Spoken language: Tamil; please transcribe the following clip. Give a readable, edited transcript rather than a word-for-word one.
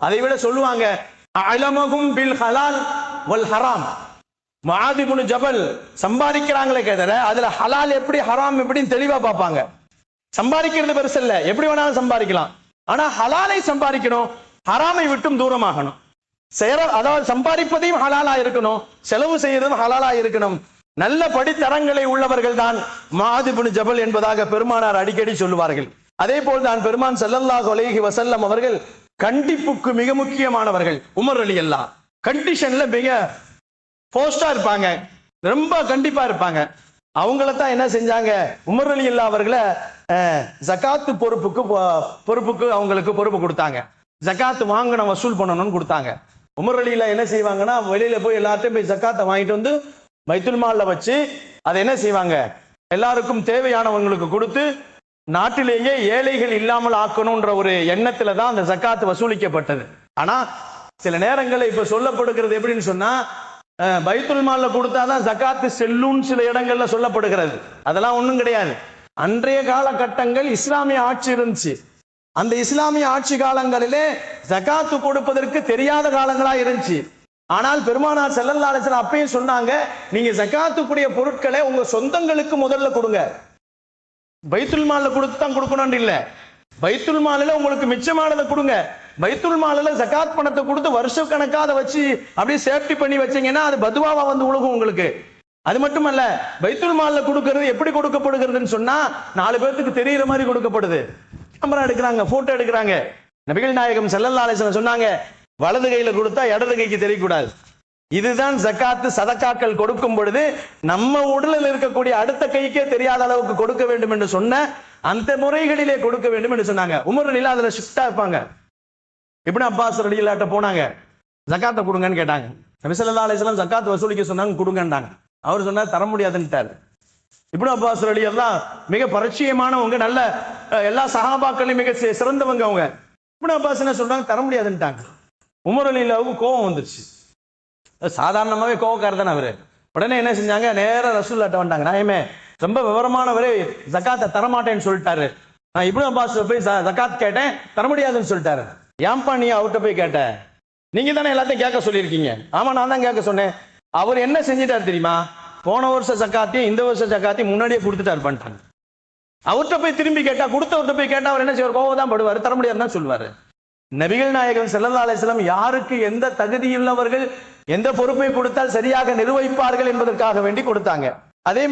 அதை விட சொல்லுவாங்க அலமகும் பில் ஹலால் வல் ஹராம். முஆத் இப்னு ஜபல் சம்பாதிக்கிறாங்களே கேட்டற அதுல ஹலால் எப்படி ஹராம் எப்படின்னு தெளிவா பார்ப்பாங்க. சம்பாதிக்கிறது பெருசு இல்ல, எப்படி வேணாலும் சம்பாதிக்கலாம். ஆனா ஹலாலை சம்பாதிக்கணும், ஹராமை விட்டும் தூரமாகணும். அதாவது சம்பாதிப்பதையும் ஹலாலா இருக்கணும், செலவு செய்யறதும் ஹலாலா இருக்கணும். நல்ல படித்தரங்களை உள்ளவர்கள் தான் முஆத் இப்னு ஜபல் என்பதாக பெருமானார் அடிக்கடி சொல்லுவார்கள். அதே போல் தான் பெருமான் ஸல்லல்லாஹு அலைஹி வஸல்லம் அவர்கள் கண்டிப்புக்கு மிக முக்கியமானவர்கள். உமர் ரலியல்லாஹு கண்டிஷன்ல மிக போஸ்டா இருப்பாங்க, ரொம்ப கண்டிப்பா இருப்பாங்க. அவங்கள தான் என்ன செஞ்சாங்க, உமர் ரலியல்லாஹு அவர்களை ஜகாத்து பொறுப்புக்கு அவங்களுக்கு பொறுப்பு கொடுத்தாங்க. ஜகாத்து வாங்கணும், வசூல் பண்ணணும்னு கொடுத்தாங்க. உமர் ரலியல்லாஹு என்ன செய்வாங்கன்னா, வெளியில போய் எல்லாத்தையும் போய் ஜகாத்தை வாங்கிட்டு வந்து பைத்துல் மால்ல வச்சு அதை என்ன செய்வாங்க, எல்லாருக்கும் தேவையானவங்களுக்கு கொடுத்து நாட்டிலேயே ஏழைகள் இல்லாமல் ஆக்கணும்ன்ற ஒரு எண்ணத்துல தான் அந்த ஜகாத் வசூலிக்கப்பட்டது. ஆனா சில நேரங்களில் இப்ப சொல்லப்படுகிறது எப்படின்னு சொன்னா, பைத்துல் மால்ல கொடுத்தாதான் ஜகாத்து செல்லுன்னு சில இடங்கள்ல சொல்லப்படுகிறது. அதெல்லாம் ஒண்ணும் கிடையாது. அன்றைய காலகட்டங்கள் இஸ்லாமிய ஆட்சி இருந்துச்சு. அந்த இஸ்லாமிய ஆட்சி காலங்களிலே ஜகாத்து கொடுப்பதற்கு தெரியாத காலங்களா இருந்துச்சு. ஆனால் பெருமானார் ஸல்லல்லாஹு அலைஹி வஸல்லம் அப்பயும் சொன்னாங்க, நீங்க ஜகாத்துக்குரிய பொருட்களை உங்க சொந்தங்களுக்கு முதல்ல கொடுங்க. பைத்துல் மால்ல கொடுத்து தான் கொடுக்கணும்னு இல்ல, பைத்துல் மால்ல உங்களுக்கு மிச்சமானதை கொடுங்க. பைத்துல் மால்ல ஜகாத் பணத்தை கொடுத்து வருஷ கணக்காக வச்சு அப்படியே சேஃப்டி பண்ணி வச்சீங்கன்னா அது பதுவாவா வந்து உலகம் உங்களுக்கு. அது மட்டுமல்ல, பைத்துல் மால்ல கொடுக்கிறது எப்படி கொடுக்கப்படுகிறதுன்னு சொன்னா 4 பேருக்கு தெரியுற மாதிரி கொடுக்கப்படுது. கேமரா எடுக்கிறாங்க, போட்டோ எடுக்கிறாங்க. நபிகள் நாயகம் ஸல்லல்லாஹு அலைஹி வஸல்லம் சொன்னாங்க, வலது கையில கொடுத்தா இடது கைக்கு தெரியக்கூடாது. இதுதான் ஜகாத்து. சதக்காக்கள் கொடுக்கும் பொழுது நம்ம உடலில் இருக்கக்கூடிய அடுத்த கைக்கே தெரியாத அளவுக்கு கொடுக்க வேண்டும் என்று சொன்ன அந்த முறைகளிலே கொடுக்க வேண்டும் என்று சொன்னாங்க. உமர் ரலியல்லாஹு அதுல ஷிஃப்டா இருப்பாங்க. இப்னு அப்பாஸ் ரலியல்லாஹு போனாங்க, ஜகாத்தை கொடுங்கன்னு கேட்டாங்க. நபி ஸல்லல்லாஹு அலைஹி வஸல்லம் ஜகாத் வசூலிக்க சொன்னாங்க, கொடுங்கன்றாங்க. அவர் சொன்னார் தர முடியாதுன்னுட்டார். இப்னு அப்பாஸ் ரலியல்லாஹு மிக பரிச்சயமானவங்க, நல்ல எல்லா சஹாபாக்களையும் மிக சிறந்தவங்க அவங்க. இப்னு அப்பாஸ் என்ன சொல்றாங்க, தர முடியாதுன்னுட்டாங்க. உமர் ரலியல்லாஹுக்கு கோபம் வந்துருச்சு. சாதாரணமாவே கோபக்காரர் தானே அவரு. உடனே என்ன செஞ்சாங்க, நேர ரசூலுல்லாஹ்ட்ட வந்தாங்க. நாயமே ரொம்ப விவரமானவரே ஜகாத்தை தரமாட்டேன்னு சொல்லிட்டாரு. நான் இப்னு அப்பாஸ் போய் ஜகாத் கேட்டேன், தர முடியாதுன்னு சொல்லிட்டாரு. ஏன்பா நீ அவர்கிட்ட போய் கேட்ட, நீங்க தானே எல்லாத்தையும் கேட்க சொல்லியிருக்கீங்க. ஆமா நான் தான் கேட்க சொன்னேன். அவர் என்ன செஞ்சிட்டாரு தெரியுமா, போன வருஷம் ஜகாத்தையும் இந்த வருஷம் ஜகாத்தையும் முன்னாடியே கொடுத்துட்டாரு பண்ணிட்டாங்க. அவர்கிட்ட போய் திரும்பி கேட்டா, கொடுத்தவர்கிட்ட போய் கேட்டா அவர் என்ன செய்வார், கோவம் தான் படுவார், தர முடியாதுன்னு சொல்லுவாரு. நபிகள் நாயகம் ஸல்லல்லாஹு அலைஹி வஸல்லம் யாருக்கு எந்த தகுதியுள்ளவர்கள் எந்த பொறுப்பை கொடுத்தால் சரியாக நிர்வகிப்பார்கள் என்பதற்காக வேண்டி கொடுத்தாங்க. அதே மாதிரி